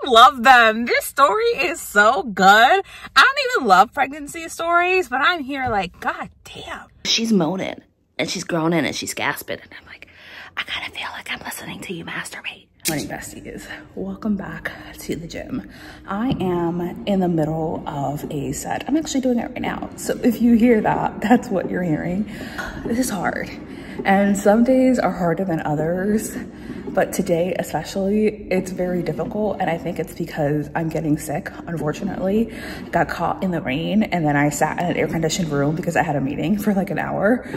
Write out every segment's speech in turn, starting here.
love them. This story is so good. I don't even love pregnancy stories, but I'm here like, God damn. She's moaning and she's groaning and she's gasping. And I'm like, I kind of feel like I'm listening to you masturbate. Morning, besties. Welcome back to the gym. I am in the middle of a set. I'm actually doing it right now. So if you hear that, that's what you're hearing. This is hard. And some days are harder than others. But today especially, it's very difficult. And I think it's because I'm getting sick, unfortunately. I got caught in the rain and then I sat in an air-conditioned room because I had a meeting for like an hour.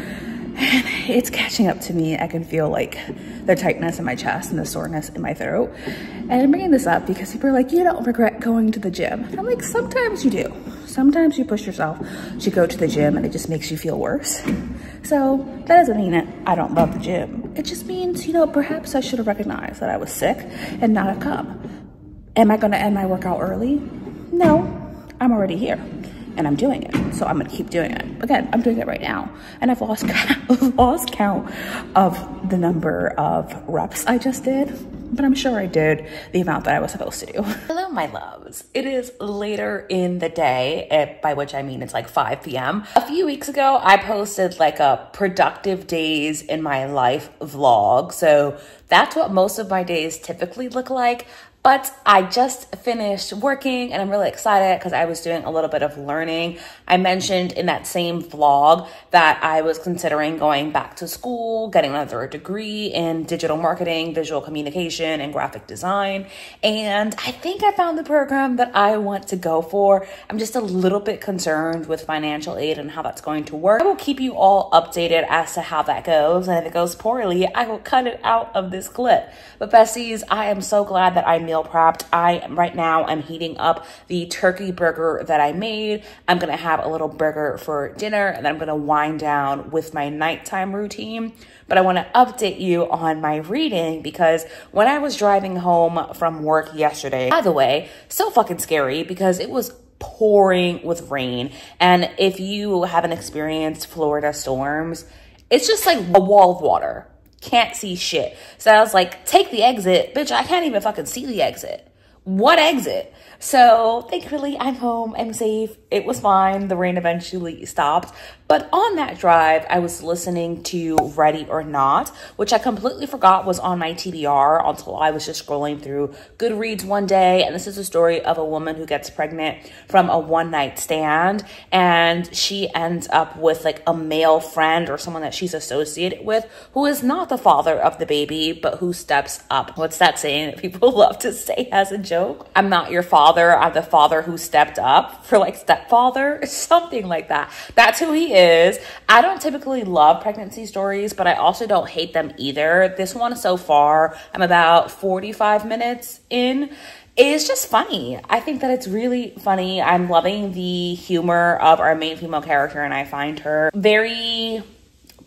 And it's catching up to me. I can feel like the tightness in my chest and the soreness in my throat. And I'm bringing this up because people are like, you don't regret going to the gym. And I'm like, sometimes you do. Sometimes you push yourself to go to the gym and it just makes you feel worse. So that doesn't mean that I don't love the gym. It just means, you know, perhaps I should have recognized that I was sick and not have come. Am I gonna end my workout early? No, I'm already here. And I'm doing it, so I'm gonna keep doing it. Again, I'm doing it right now, and I've lost count of the number of reps I just did, but I'm sure I did the amount that I was supposed to do. Hello, my loves. It is later in the day, by which I mean it's like 5 p.m. A few weeks ago, I posted like a productive days in my life vlog, so that's what most of my days typically look like. But I just finished working and I'm really excited because I was doing a little bit of learning. I mentioned in that same vlog that I was considering going back to school, getting another degree in digital marketing, visual communication, and graphic design. And I think I found the program that I want to go for. I'm just a little bit concerned with financial aid and how that's going to work. I will keep you all updated as to how that goes. And if it goes poorly, I will cut it out of this clip. But besties, I am so glad that I meal prepped. Right now I'm heating up the turkey burger that I made. I'm gonna have a little burger for dinner and then I'm gonna wind down with my nighttime routine. But I want to update you on my reading because when I was driving home from work yesterday, by the way, so fucking scary because it was pouring with rain. And if you haven't experienced Florida storms, it's just like a wall of water. Can't see shit. So I was like, take the exit. Bitch, I can't even fucking see the exit. What exit? So thankfully I'm home, I'm safe. It was fine. The rain eventually stopped. But on that drive, I was listening to Ready or Not, which I completely forgot was on my TBR until I was just scrolling through Goodreads one day. And this is a story of a woman who gets pregnant from a one-night stand. And she ends up with like a male friend or someone that she's associated with who is not the father of the baby, but who steps up. What's that saying that people love to say as a joke? I'm not your father. I'm the father who stepped up, for like stepfather, something like that. That's who he is. I don't typically love pregnancy stories, but I also don't hate them either. This one so far, I'm about 45 minutes in. It's just funny. I think that it's really funny. I'm loving the humor of our main female character, and I find her very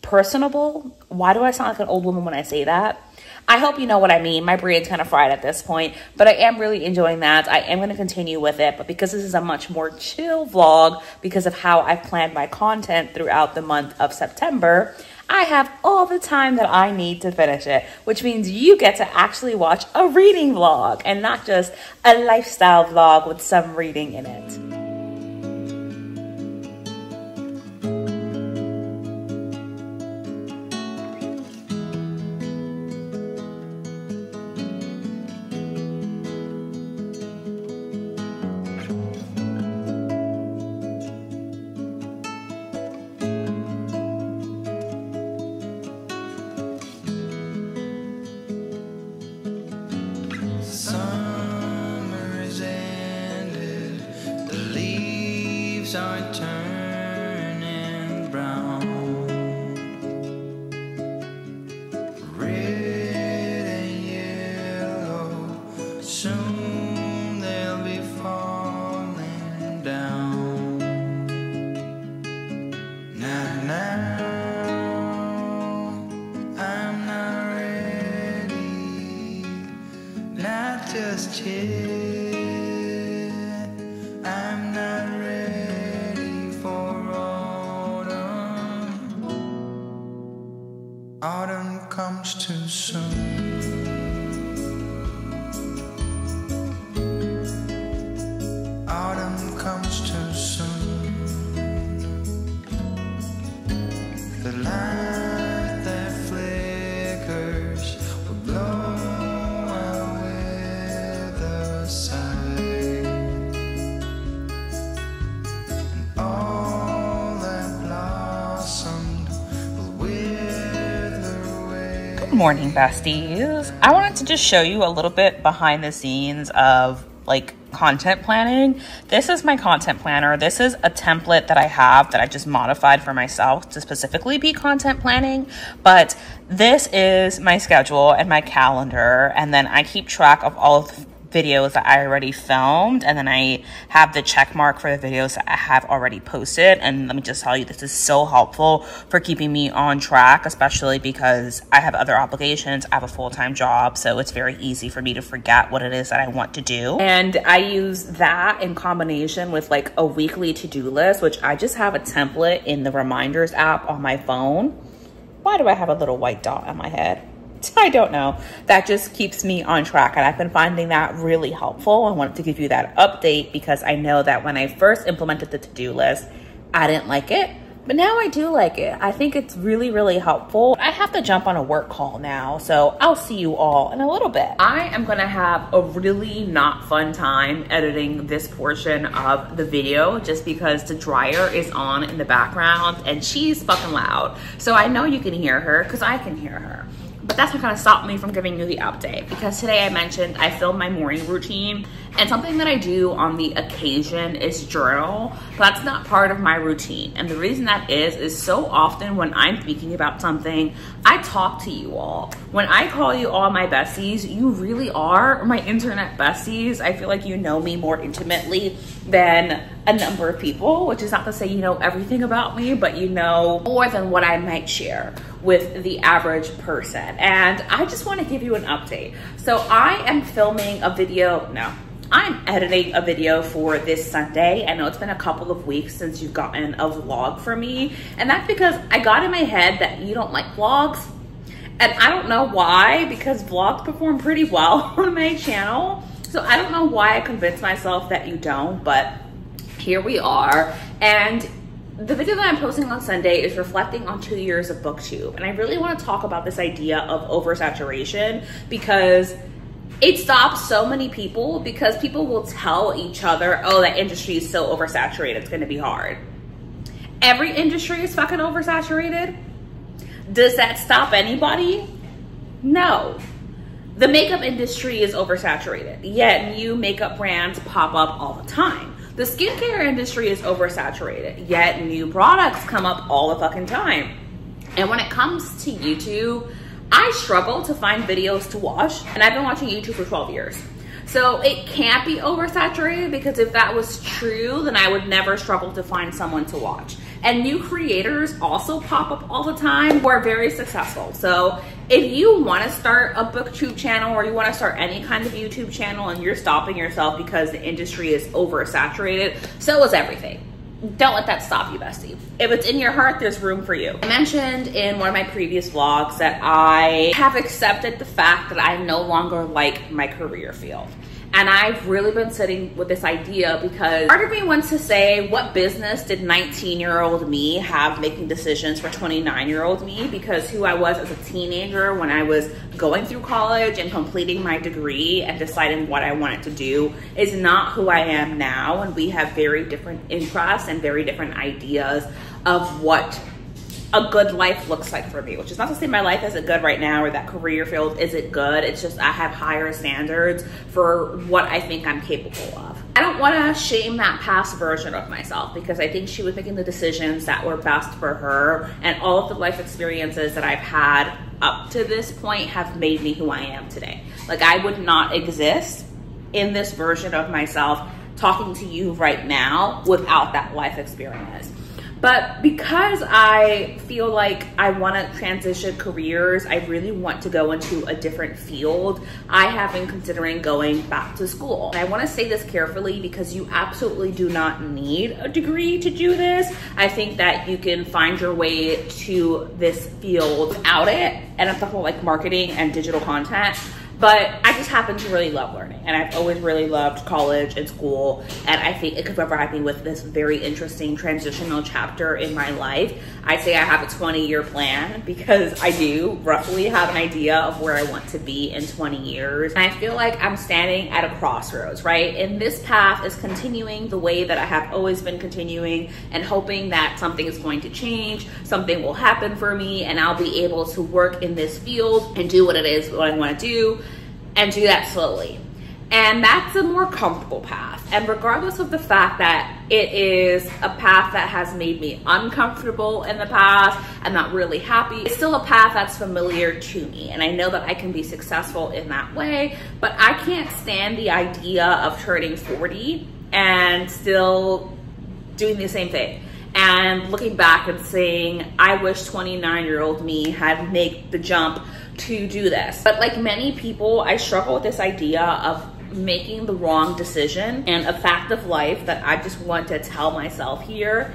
personable. Why do I sound like an old woman when I say that? I hope you know what I mean. My brain's kind of fried at this point, but I am really enjoying that. I am going to continue with it, but because this is a much more chill vlog because of how I've planned my content throughout the month of September, I have all the time that I need to finish it, which means you get to actually watch a reading vlog and not just a lifestyle vlog with some reading in it. Are turning brown, red and yellow, soon they'll be falling down. Now, I'm not ready, not just yet. I'm not ready for autumn. Autumn comes too soon. morning, besties. I wanted to just show you a little bit behind the scenes of like content planning. This is my content planner. This is a template that I have that I just modified for myself to specifically be content planning. But this is my schedule and my calendar. And then I keep track of all of the videos that I already filmed, and then I have the check mark for the videos that I have already posted. And let me just tell you, this is so helpful for keeping me on track, especially because I have other obligations. I have a full-time job, so it's very easy for me to forget what it is that I want to do. And I use that in combination with like a weekly to-do list, which I just have a template in the reminders app on my phone. Why do I have a little white dot on my head? I don't know. That just keeps me on track, and I've been finding that really helpful. I wanted to give you that update because I know that when I first implemented the to-do list, I didn't like it, but now I do like it. I think it's really, really helpful. I have to jump on a work call now, so I'll see you all in a little bit. I am gonna have a really not fun time editing this portion of the video just because the dryer is on in the background and she's fucking loud. So I know you can hear her because I can hear her. But that's not gonna stop me from giving you the update, because today I mentioned I filmed my morning routine, and something that I do on the occasion is journal, but that's not part of my routine. And the reason that is so often when I'm thinking about something, I talk to you all. When I call you all my besties, you really are my internet besties. I feel like you know me more intimately than a number of people, which is not to say you know everything about me, but you know more than what I might share with the average person. And I just want to give you an update. So I am filming a video, I'm editing a video for this Sunday. I know it's been a couple of weeks since you've gotten a vlog from me, and that's because I got in my head that you don't like vlogs. And I don't know why, because vlogs perform pretty well on my channel. So I don't know why I convinced myself that you don't, but here we are. And the video that I'm posting on Sunday is reflecting on 2 years of booktube. And I really want to talk about this idea of oversaturation, because it stops so many people, because people will tell each other, oh, that industry is so oversaturated, it's going to be hard. Every industry is fucking oversaturated. Does that stop anybody? No. The makeup industry is oversaturated, yet new makeup brands pop up all the time. The skincare industry is oversaturated, yet new products come up all the fucking time. And when it comes to YouTube, I struggle to find videos to watch, and I've been watching YouTube for 12 years. So it can't be oversaturated, because if that was true, then I would never struggle to find someone to watch. And new creators also pop up all the time who are very successful. So if you want to start a booktube channel, or you want to start any kind of YouTube channel, and you're stopping yourself because the industry is oversaturated, so is everything. Don't let that stop you, bestie. If it's in your heart, there's room for you. I mentioned in one of my previous vlogs that I have accepted the fact that I no longer like my career field. And I've really been sitting with this idea, because part of me wants to say, what business did 19-year-old me have making decisions for 29-year-old me? Because who I was as a teenager when I was going through college and completing my degree and deciding what I wanted to do is not who I am now. And we have very different interests and very different ideas of what a good life looks like for me, which is not to say my life isn't good right now, or that career field isn't good. It's just I have higher standards for what I think I'm capable of. I don't want to shame that past version of myself, because I think she was making the decisions that were best for her, and all of the life experiences that I've had up to this point have made me who I am today. Like, I would not exist in this version of myself talking to you right now without that life experience. But because I feel like I want to transition careers, I really want to go into a different field, I have been considering going back to school. And I want to say this carefully, because you absolutely do not need a degree to do this. I think that you can find your way to this field without it. And I'm talking about like marketing and digital content. But I just happen to really love learning. and I've always really loved college and school, and I think it could provide me with this very interesting transitional chapter in my life. I say I have a 20-year plan because I do roughly have an idea of where I want to be in 20 years. And I feel like I'm standing at a crossroads, right? And this path is continuing the way that I have always been continuing, and hoping that something is going to change, something will happen for me, and I'll be able to work in this field and do what it is what I want to do, and do that slowly. And that's a more comfortable path. And regardless of the fact that it is a path that has made me uncomfortable in the past, I'm not really happy, it's still a path that's familiar to me. And I know that I can be successful in that way, but I can't stand the idea of turning 40 and still doing the same thing. And looking back and saying, I wish 29-year-old me had made the jump to do this. But like many people, I struggle with this idea of making the wrong decision, and a fact of life that I just want to tell myself here: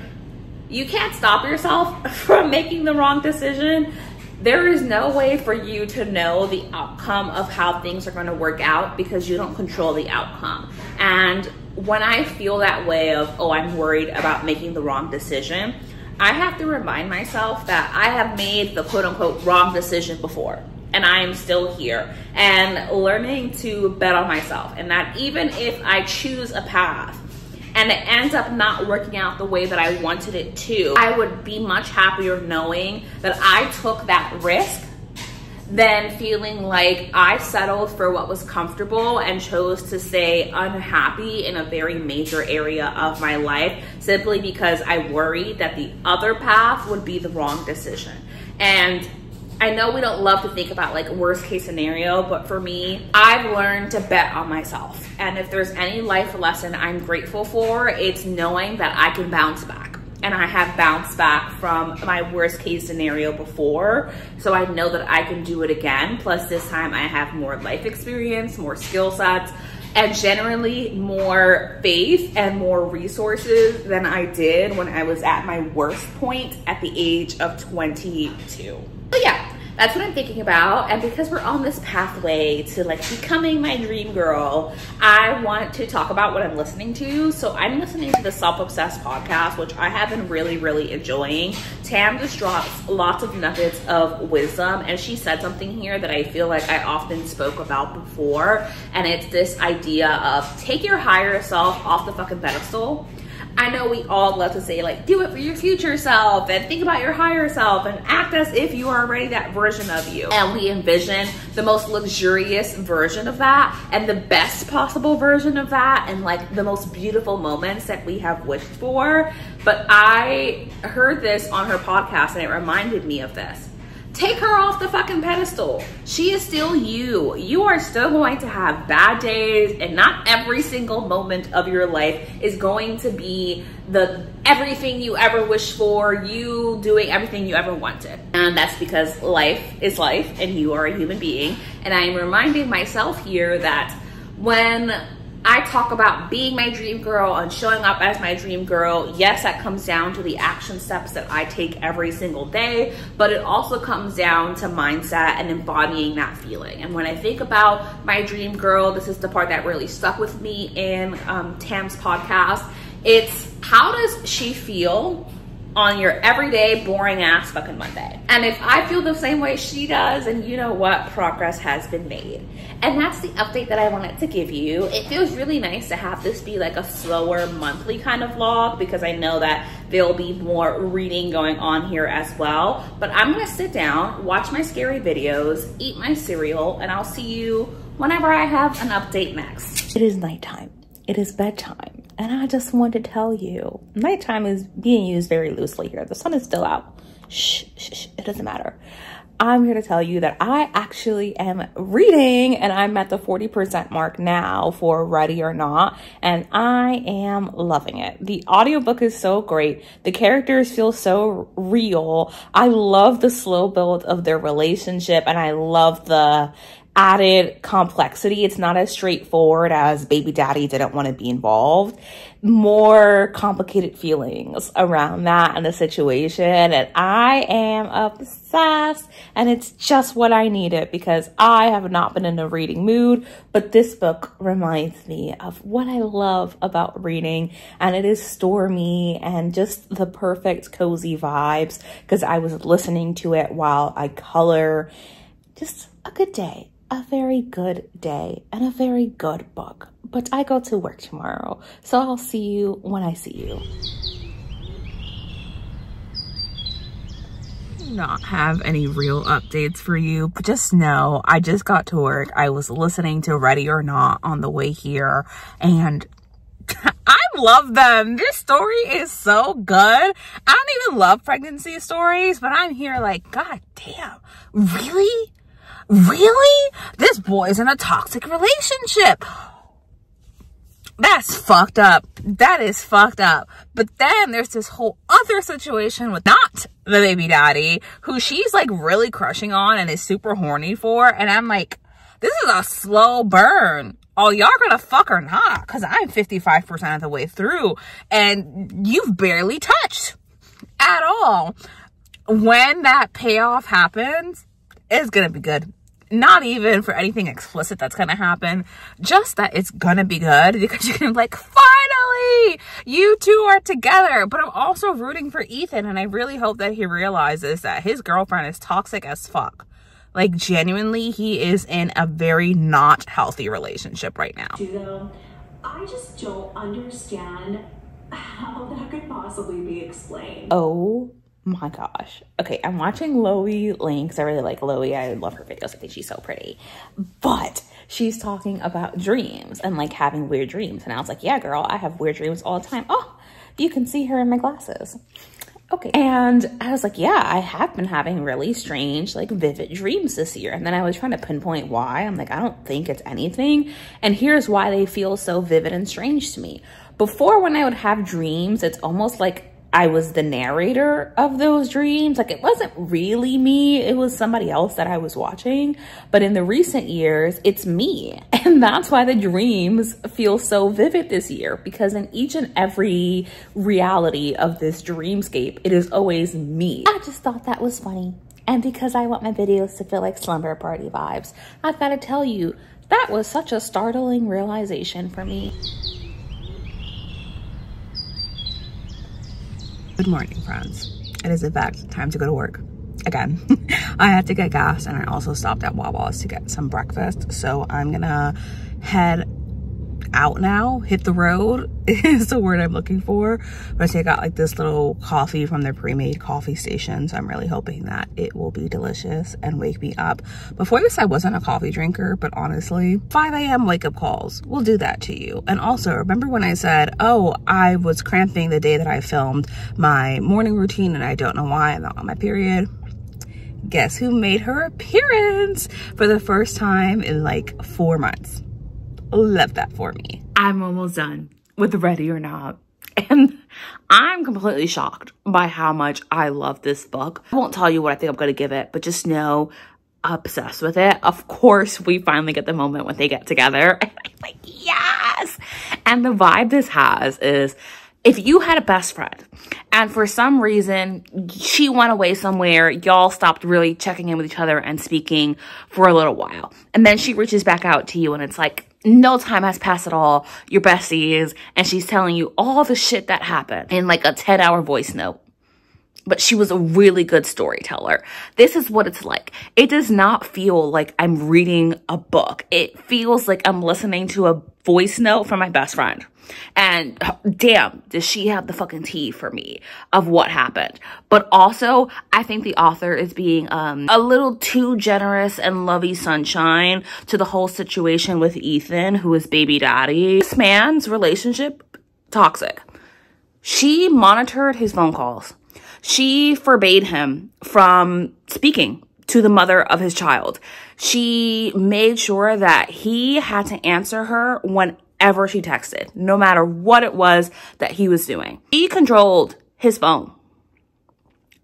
you can't stop yourself from making the wrong decision. There is no way for you to know the outcome of how things are going to work out, because you don't control the outcome. And when I feel that way of, oh, I'm worried about making the wrong decision, I have to remind myself that I have made the quote unquote wrong decision before, and I am still here, and learning to bet on myself. And that even if I choose a path and it ends up not working out the way that I wanted it to, I would be much happier knowing that I took that risk than feeling like I settled for what was comfortable and chose to stay unhappy in a very major area of my life simply because I worried that the other path would be the wrong decision. And I know we don't love to think about like worst case scenario, but for me, I've learned to bet on myself. And if there's any life lesson I'm grateful for, it's knowing that I can bounce back. And I have bounced back from my worst case scenario before, so I know that I can do it again. Plus this time I have more life experience, more skill sets, and generally more faith and more resources than I did when I was at my worst point at the age of 22. So yeah, that's what I'm thinking about. And because we're on this pathway to like becoming my dream girl, I want to talk about what I'm listening to. So I'm listening to the Self-Obsessed podcast, which I have been really, really enjoying. Tam just drops lots of nuggets of wisdom, and she said something here that I feel like I often spoke about before. And it's this idea of take your higher self off the fucking pedestal. I know we all love to say like, do it for your future self and think about your higher self and act as if you are already that version of you. And we envision the most luxurious version of that and the best possible version of that and like the most beautiful moments that we have wished for. But I heard this on her podcast and it reminded me of this. Take her off the fucking pedestal. She is still you. You are still going to have bad days, and not every single moment of your life is going to be the everything you ever wished for, you doing everything you ever wanted. And that's because life is life and you are a human being. And I am reminding myself here that when I talk about being my dream girl and showing up as my dream girl, yes, that comes down to the action steps that I take every single day, but it also comes down to mindset and embodying that feeling. And when I think about my dream girl, this is the part that really stuck with me in Tam's podcast. It's how does she feel on your everyday boring ass fucking Monday? And if I feel the same way she does, and you know what, progress has been made. And that's the update that I wanted to give you. It feels really nice to have this be like a slower monthly kind of vlog because I know that there'll be more reading going on here as well. But I'm gonna sit down, watch my scary videos, eat my cereal, and I'll see you whenever I have an update next. It is nighttime. It is bedtime. And I just want to tell you, nighttime is being used very loosely here. The sun is still out. Shh, shh, shh, it doesn't matter. I'm here to tell you that I actually am reading, and I'm at the 40% mark now for Ready or Not, and I am loving it. The audiobook is so great. The characters feel so real. I love the slow build of their relationship, and I love the added complexity. It's not as straightforward as baby daddy didn't want to be involved. More complicated feelings around that and the situation. And I am obsessed. And it's just what I needed because I have not been in a reading mood. But this book reminds me of what I love about reading. And it is stormy and just the perfect cozy vibes because I was listening to it while I color. Just a good day. A very good day and a very good book. But I go to work tomorrow, so I'll see you when I see you. Not have any real updates for you, but just know I just got to work. I was listening to Ready or Not on the way here, and I love them. This story is so good. I don't even love pregnancy stories, but I'm here like, God damn, really? Really? This boy's in a toxic relationship. That's fucked up. That is fucked up. But then there's this whole other situation with not the baby daddy, who she's like really crushing on and is super horny for. And I'm like, this is a slow burn. Oh, y'all gonna fuck or not? Because I'm 55% of the way through and you've barely touched at all. When that payoff happens, it's gonna be good. Not even for anything explicit that's gonna happen, just that it's gonna be good because you can be like, finally, you two are together. But I'm also rooting for Ethan, and I really hope that he realizes that his girlfriend is toxic as fuck. Like, genuinely, he is in a very not healthy relationship right now. Though, I just don't understand how that could possibly be explained. Oh my gosh. Okay, I'm watching Loie Lane because I really like Loie. I love her videos. I think she's so pretty. But she's talking about dreams and like having weird dreams. And I was like, yeah, girl, I have weird dreams all the time. Oh, you can see her in my glasses. Okay. And I was like, yeah, I have been having really strange, like vivid dreams this year. And then I was trying to pinpoint why. I'm like, I don't think it's anything. And here's why they feel so vivid and strange to me. Before, when I would have dreams, it's almost like I was the narrator of those dreams. Like, it wasn't really me. It was somebody else that I was watching. But in the recent years, it's me. And that's why the dreams feel so vivid this year, because in each and every reality of this dreamscape, it is always me. I just thought that was funny. And because I want my videos to feel like slumber party vibes, I've got to tell you, that was such a startling realization for me. Good morning, friends. It is in fact time to go to work again. I had to get gas and I also stopped at Wawa's to get some breakfast. So I'm gonna head out now, hit the road is the word I'm looking for. But I got like this little coffee from their pre-made coffee station. So I'm really hoping that it will be delicious and wake me up. Before this, I wasn't a coffee drinker, but honestly, 5 a.m. wake up calls will do that to you. And also, remember when I said, oh, I was cramping the day that I filmed my morning routine and I don't know why I'm not on my period? Guess who made her appearance for the first time in like 4 months? Love that for me. I'm almost done with Ready or Not. And I'm completely shocked by how much I love this book. I won't tell you what I think I'm going to give it, but just know, obsessed with it. Of course, we finally get the moment when they get together. And I'm like, yes! And the vibe this has is, if you had a best friend and for some reason she went away somewhere, y'all stopped really checking in with each other and speaking for a little while, and then she reaches back out to you and it's like no time has passed at all, you're besties, and she's telling you all the shit that happened in like a 10-hour voice note. But she was a really good storyteller. This is what it's like. It does not feel like I'm reading a book. It feels like I'm listening to a voice note from my best friend. And damn, does she have the fucking tea for me of what happened. But also, I think the author is being a little too generous and lovey sunshine to the whole situation with Ethan, who is baby daddy. This man's relationship, toxic. She monitored his phone calls. She forbade him from speaking to the mother of his child. She made sure that he had to answer her whenever she texted, no matter what it was that he was doing. He controlled his phone.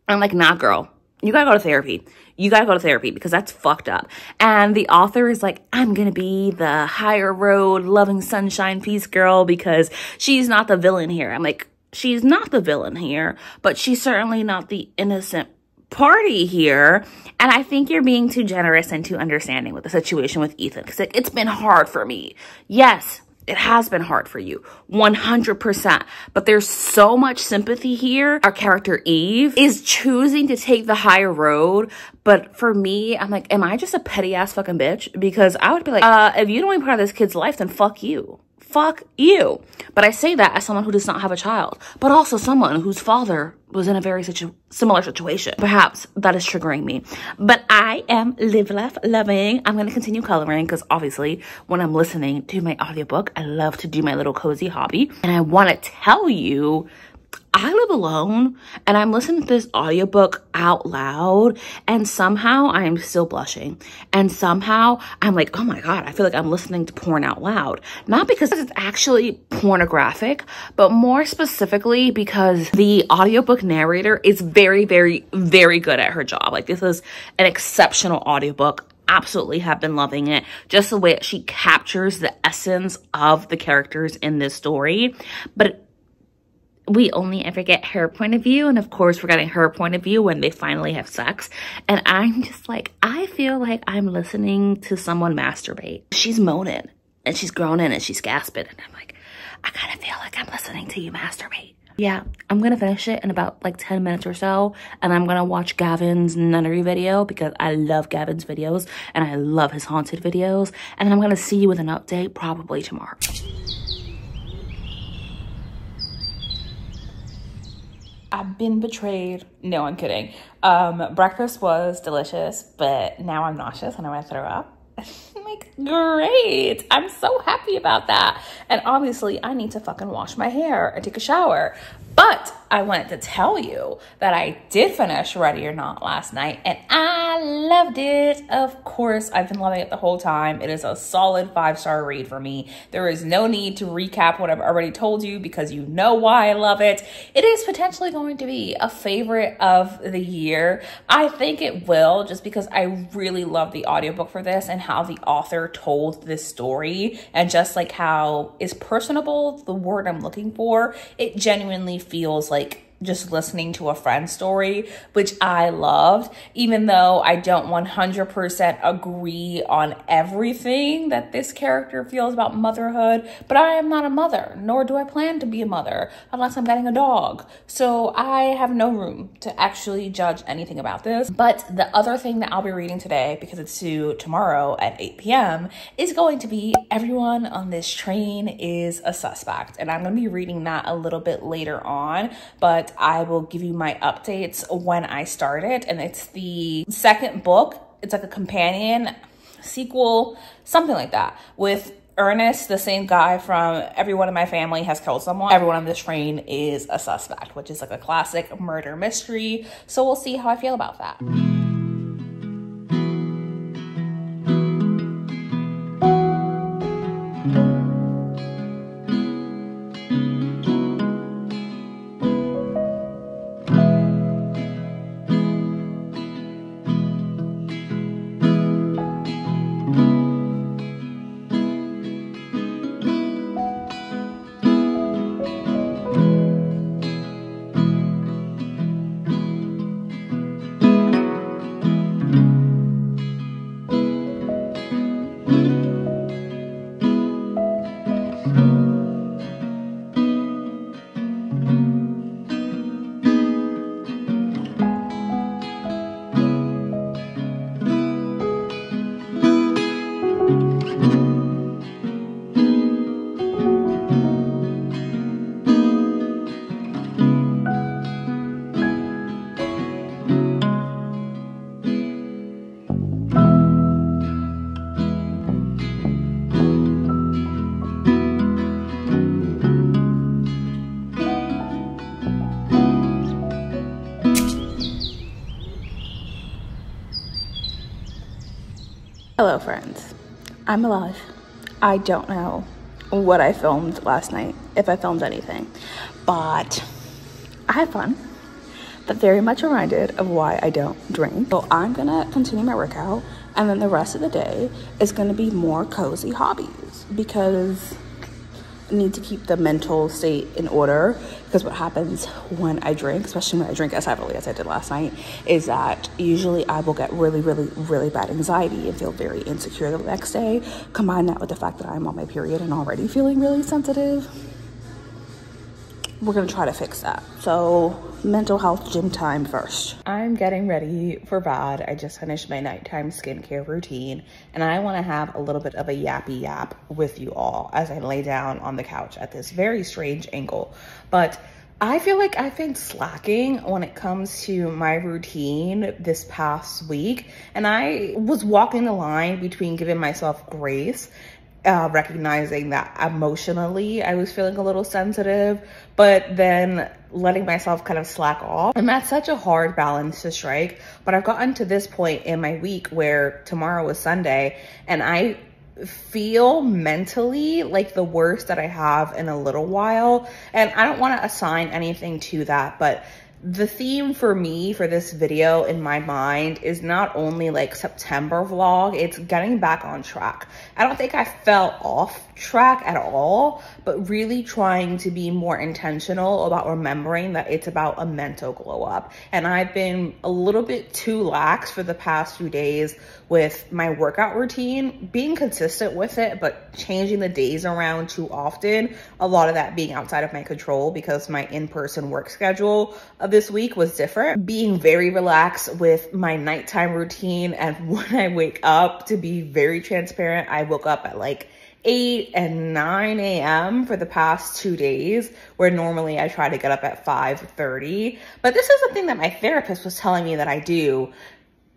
I'm like, nah, girl, You gotta go to therapy. You gotta go to therapy because that's fucked up. And the author is like, I'm gonna be the higher road, loving sunshine, peace girl because she's not the villain here. I'm like, she's not the villain here, but she's certainly not the innocent party here. And I think you're being too generous and too understanding with the situation with Ethan because it's been hard for me. Yes, it has been hard for you, 100%. But there's so much sympathy here. Our character Eve is choosing to take the higher road. But for me, I'm like, am I just a petty ass fucking bitch? Because I would be like, if you don't want to be part of this kid's life, then fuck you. Fuck you. But I say that as someone who does not have a child, but also someone whose father was in a very similar situation. Perhaps that is triggering me. But I am live, laugh, loving. I'm going to continue coloring because obviously when I'm listening to my audiobook, I love to do my little cozy hobby. And I want to tell you, I live alone and I'm listening to this audiobook out loud and somehow I'm still blushing. And somehow I'm like, oh my God, I feel like I'm listening to porn out loud. Not because it's actually pornographic, but more specifically because the audiobook narrator is very, very, very good at her job. Like this is an exceptional audiobook. Absolutely have been loving it. Just the way that she captures the essence of the characters in this story. But we only ever get her point of view. And of course, we're getting her point of view when they finally have sex. And I'm just like, I feel like I'm listening to someone masturbate. She's moaning and she's groaning and she's gasping. And I'm like, I kind of feel like I'm listening to you masturbate. Yeah, I'm going to finish it in about like 10 minutes or so. And I'm going to watch Gavin's nunnery video because I love Gavin's videos and I love his haunted videos. And I'm going to see you with an update probably tomorrow. I've been betrayed. No, I'm kidding. Breakfast was delicious, but now I'm nauseous and I want to throw up. I'm like, great. I'm so happy about that. And obviously I need to fucking wash my hair and take a shower. But I wanted to tell you that I did finish Ready or Not last night and I loved it. Of course, I've been loving it the whole time. It is a solid 5-star read for me. There is no need to recap what I've already told you because you know why I love it. It is potentially going to be a favorite of the year. I think it will just because I really love the audiobook for this and how the author told this story and just like how is personable the word I'm looking for. It genuinely feels like just listening to a friend's story, which I loved, even though I don't 100% agree on everything that this character feels about motherhood. But I am not a mother, nor do I plan to be a mother unless I'm getting a dog. So I have no room to actually judge anything about this. But the other thing that I'll be reading today, because it's due tomorrow at 8 p.m., is going to be Everyone on This Train is a Suspect. And I'm going to be reading that a little bit later on, but I will give you my updates when I start it. And it's the second book. It's like a companion sequel, something like that, with Ernest, the same guy from Everyone in My Family Has Killed Someone. Everyone on This Train is a Suspect, which is like a classic murder mystery. So we'll see how I feel about that. Hello friends, I'm alive. I don't know what I filmed last night, if I filmed anything, but I had fun. but very much reminded of why I don't drink. So I'm gonna continue my workout, and then the rest of the day is gonna be more cozy hobbies, because I need to keep the mental state in order. Because what happens when I drink, especially when I drink as heavily as I did last night, is that usually I will get really, really, really bad anxiety and feel very insecure the next day. Combine that with the fact that I'm on my period and already feeling really sensitive. We're gonna try to fix that. So mental health gym time first. I'm getting ready for bed. I just finished my nighttime skincare routine, and I want to have a little bit of a yappy yap with you all as I lay down on the couch at this very strange angle. But I feel like I've been slacking when it comes to my routine this past week, and I was walking the line between giving myself grace, recognizing that emotionally I was feeling a little sensitive, but then letting myself kind of slack off. And that's such a hard balance to strike. But I've gotten to this point in my week where tomorrow is Sunday, and I feel mentally like the worst that I have in a little while. And I don't want to assign anything to that, but the theme for me for this video in my mind is not only like September vlog, it's getting back on track. I don't think I fell off track at all, but really trying to be more intentional about remembering that it's about a mental glow up. And I've been a little bit too lax for the past few days with my workout routine, being consistent with it, but changing the days around too often. A lot of that being outside of my control because my in-person work schedule of this week was different. Being very relaxed with my nighttime routine, and when I wake up, to be very transparent, I woke up at like 8 and 9 a.m. for the past 2 days, where normally I try to get up at 5:30. But this is something that my therapist was telling me that I do.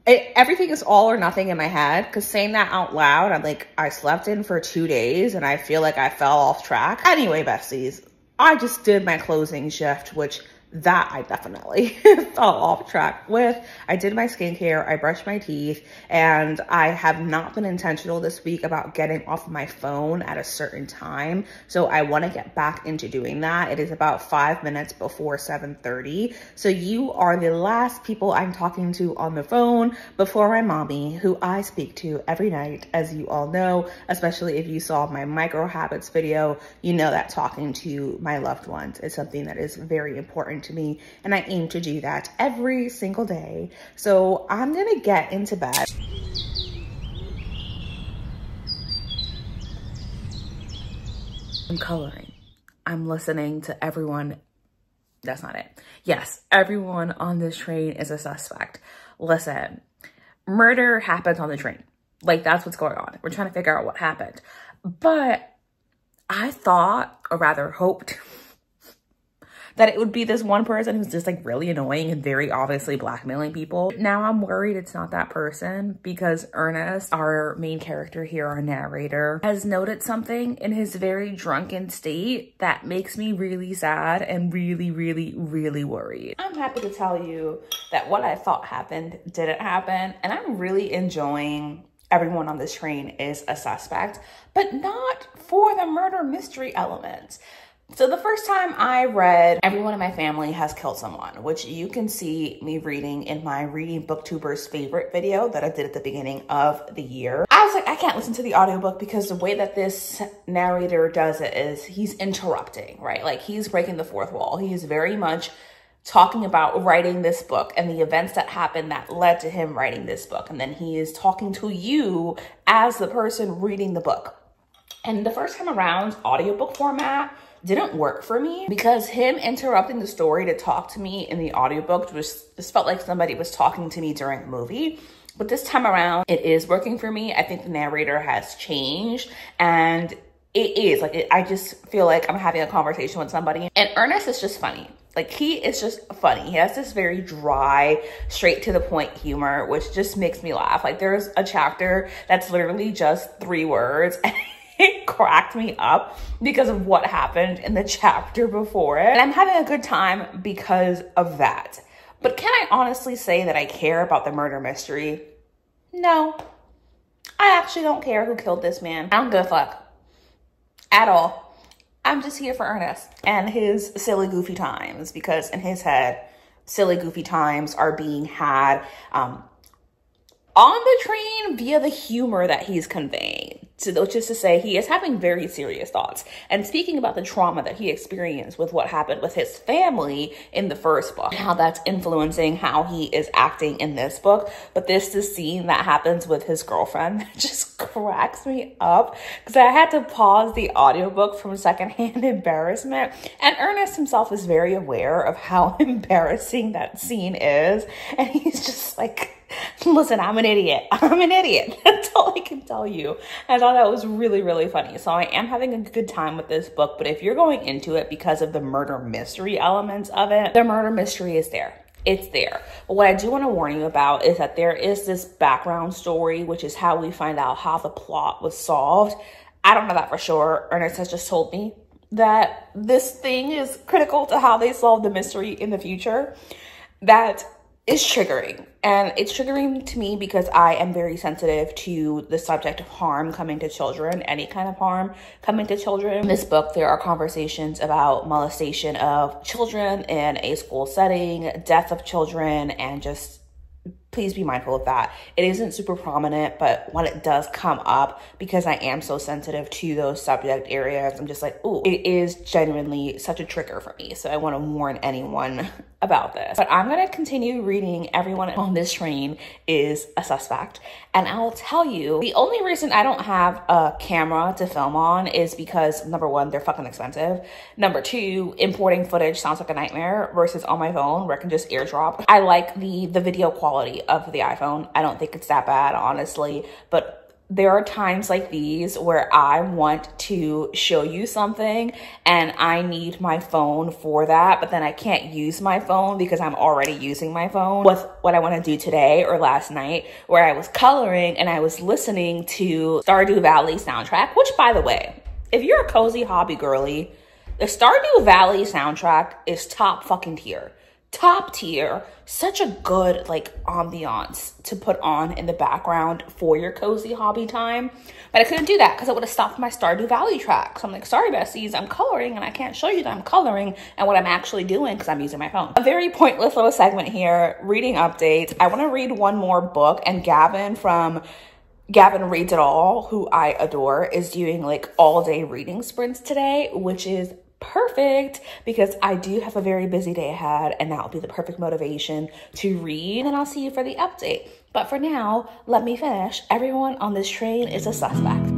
Everything is all or nothing in my head, because saying that out loud, I'm like, I slept in for 2 days and I feel like I fell off track. Anyway, besties, I just did my closing shift, which that I definitely fell off track with. I did my skincare, I brushed my teeth, and I have not been intentional this week about getting off my phone at a certain time. So I want to get back into doing that. It is about 5 minutes before 7:30. So you are the last people I'm talking to on the phone before my mommy, who I speak to every night, as you all know, especially if you saw my micro habits video. You know that talking to my loved ones is something that is very important to me, and I aim to do that every single day. So I'm gonna get into bed. I'm coloring. I'm listening to everyone. That's not it. Yes, everyone on this train is a suspect. Listen, murder happens on the train. Like, that's what's going on. We're trying to figure out what happened. But I thought, or rather hoped, that it would be this one person who's just like really annoying and very obviously blackmailing people. Now I'm worried it's not that person, because Ernest, our main character here, our narrator, has noted something in his very drunken state that makes me really sad and really, really, really worried. I'm happy to tell you that what I thought happened didn't happen, and I'm really enjoying everyone on this train is a suspect, but not for the murder mystery element. So the first time I read Everyone in My Family Has Killed Someone, which you can see me reading in my Reading Booktuber's Favorite video that I did at the beginning of the year, I was like, I can't listen to the audiobook because the way that this narrator does it is he's interrupting, right? Like, he's breaking the fourth wall. He is very much talking about writing this book and the events that happened that led to him writing this book. And then he is talking to you as the person reading the book. And the first time around, audiobook format didn't work for me, because him interrupting the story to talk to me in the audiobook just felt like somebody was talking to me during the movie. But this time around, it is working for me. I think the narrator has changed, and it is like, I just feel like I'm having a conversation with somebody. And Ernest is just funny. Like, he is just funny. He has this very dry, straight to the point humor, which just makes me laugh. Like, there's a chapter that's literally just 3 words, and it cracked me up because of what happened in the chapter before it. And I'm having a good time because of that. But can I honestly say that I care about the murder mystery? No. I actually don't care who killed this man. I don't give a fuck at all. I'm just here for Ernest and his silly, goofy times, because in his head, silly, goofy times are being had on the train via the humor that he's conveying. So, which is to say, he is having very serious thoughts and speaking about the trauma that he experienced with what happened with his family in the first book, how that's influencing how he is acting in this book. But this scene that happens with his girlfriend that just cracks me up, because I had to pause the audiobook from secondhand embarrassment. And Ernest himself is very aware of how embarrassing that scene is. And he's just like, listen, I'm an idiot. I'm an idiot. That's all I can tell you. I thought that was really, really funny. So I am having a good time with this book, but if you're going into it because of the murder mystery elements of it, the murder mystery is there. It's there. But what I do want to warn you about is that there is this background story, which is how we find out how the plot was solved. I don't know that for sure. Ernest has just told me that this thing is critical to how they solve the mystery in the future. That is triggering, and it's triggering to me because I am very sensitive to the subject of harm coming to children, any kind of harm coming to children. In this book, there are conversations about molestation of children in a school setting, death of children, and just please be mindful of that. It isn't super prominent, but when it does come up, because I am so sensitive to those subject areas, I'm just like, ooh, it is genuinely such a trigger for me. So I want to warn anyone about this. But I'm going to continue reading Everyone on This Train is a Suspect. And I'll tell you, the only reason I don't have a camera to film on is because, number one, they're fucking expensive. Number two, importing footage sounds like a nightmare versus on my phone where I can just airdrop. I like the video quality of the iPhone. I don't think it's that bad, honestly, but there are times like these where I want to show you something and I need my phone for that, but then I can't use my phone because I'm already using my phone. With what I want to do today or last night, where I was coloring and I was listening to Stardew Valley soundtrack, which, by the way, if you're a cozy hobby girly, the Stardew Valley soundtrack is top fucking tier. Top tier. Such a good like ambiance to put on in the background for your cozy hobby time. But I couldn't do that because it would have stopped my Stardew Valley track. So I'm like, sorry besties, I'm coloring and I can't show you that I'm coloring and what I'm actually doing because I'm using my phone. A very pointless little segment here, reading updates. I want to read one more book, and Gavin from Gavin Reads It All, who I adore, is doing like all day reading sprints today, which is perfect because I do have a very busy day ahead, and that will be the perfect motivation to read. And then I'll see you for the update. But for now, let me finish. Everyone on This Train is a Suspect.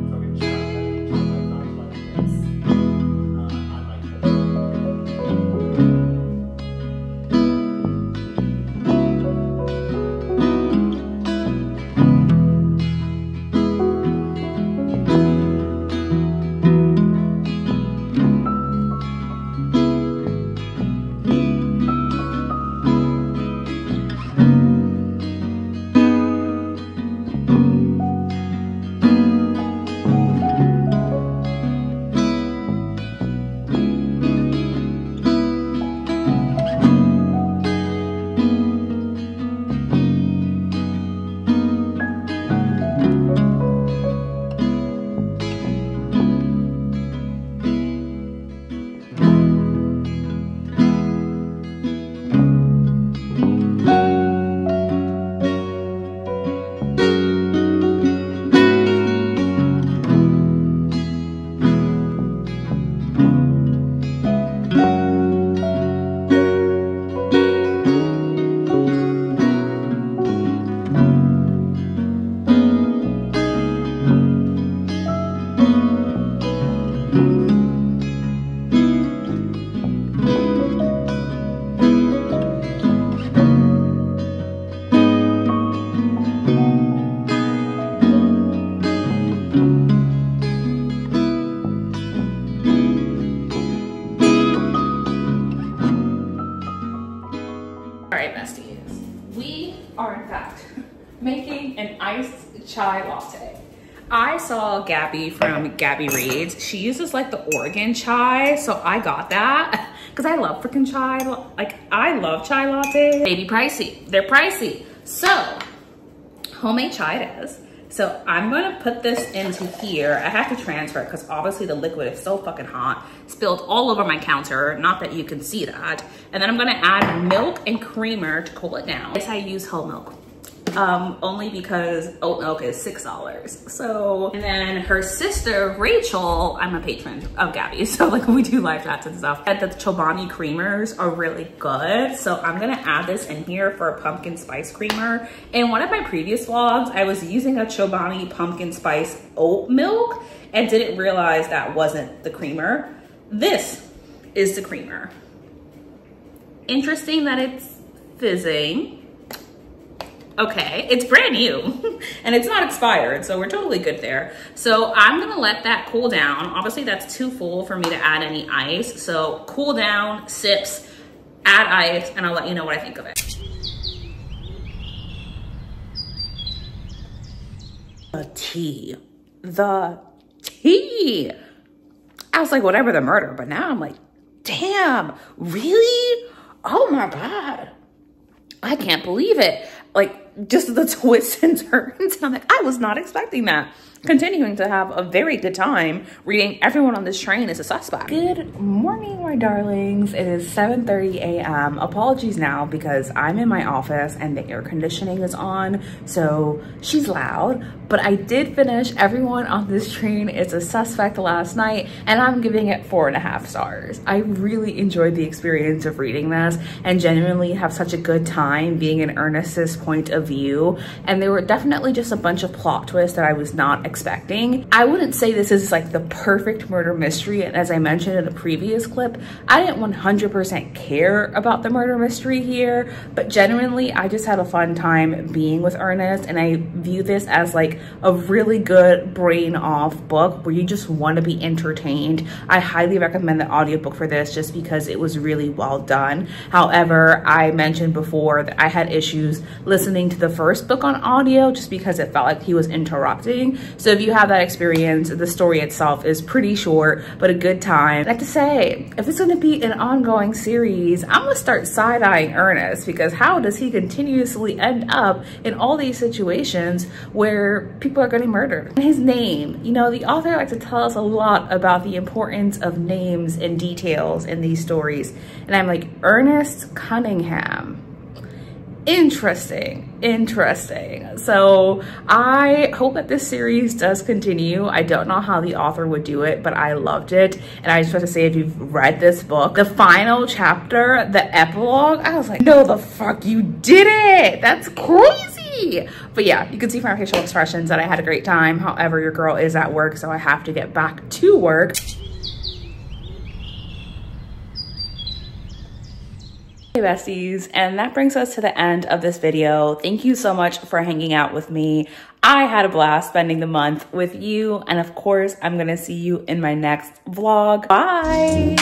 Making an iced chai latte. I saw Gabby from Gabby Reads. She uses like the Oregon chai, so I got that because I love freaking chai. Like, I love chai lattes. They be pricey. They're pricey. So, homemade chai it is. So I'm gonna put this into here. I have to transfer it because obviously the liquid is so fucking hot. Spilled all over my counter, not that you can see that. And then I'm gonna add milk and creamer to cool it down. Yes, I use whole milk. Only because oat milk is $6. So, and then her sister, Rachel, I'm a patron of Gabby. So like we do live chats and stuff. And the Chobani creamers are really good. So I'm gonna add this in here for a pumpkin spice creamer. In one of my previous vlogs, I was using a Chobani pumpkin spice oat milk and didn't realize that wasn't the creamer. This is the creamer. Interesting that it's fizzing. Okay, it's brand new and it's not expired, so we're totally good there. So I'm gonna let that cool down. Obviously that's too full for me to add any ice. So cool down, sips, add ice, and I'll let you know what I think of it. The tea. I was like, whatever the murder, but now I'm like, damn, really? Oh my God. I can't believe it. Like, just the twists and turns. And I'm like, I was not expecting that. Continuing to have a very good time reading everyone on this train is a suspect. Good morning, my darlings. It is 7:30 a.m. Apologies now because I'm in my office and the air conditioning is on, so she's loud. But I did finish Everyone on This Train is a Suspect last night, and I'm giving it 4.5 stars. I really enjoyed the experience of reading this and genuinely have such a good time being in Ernest's point of view. And there were definitely just a bunch of plot twists that I was not expecting. I wouldn't say this is like the perfect murder mystery, and as I mentioned in a previous clip, I didn't 100% care about the murder mystery here, but genuinely I just had a fun time being with Ernest, and I view this as like a really good brain off book where you just want to be entertained. I highly recommend the audiobook for this just because it was really well done. However, I mentioned before that I had issues listening to the first book on audio just because it felt like he was interrupting. So if you have that experience, the story itself is pretty short, but a good time. I have to say, if it's gonna be an ongoing series, I'm gonna start side-eyeing Ernest, because how does he continuously end up in all these situations where people are getting murdered? And his name, you know, the author likes to tell us a lot about the importance of names and details in these stories. And I'm like, Ernest Cunningham. Interesting. So I hope that this series does continue. I don't know how the author would do it, but I loved it. And I just want to say, if you've read this book, the final chapter, the epilogue, I was like, no, the fuck, you did it. That's crazy. But yeah, you can see from my facial expressions that I had a great time. However, your girl is at work, so I have to get back to work. Hey besties, and that brings us to the end of this video. Thank you so much for hanging out with me. I had a blast spending the month with you, and of course, I'm gonna see you in my next vlog. Bye!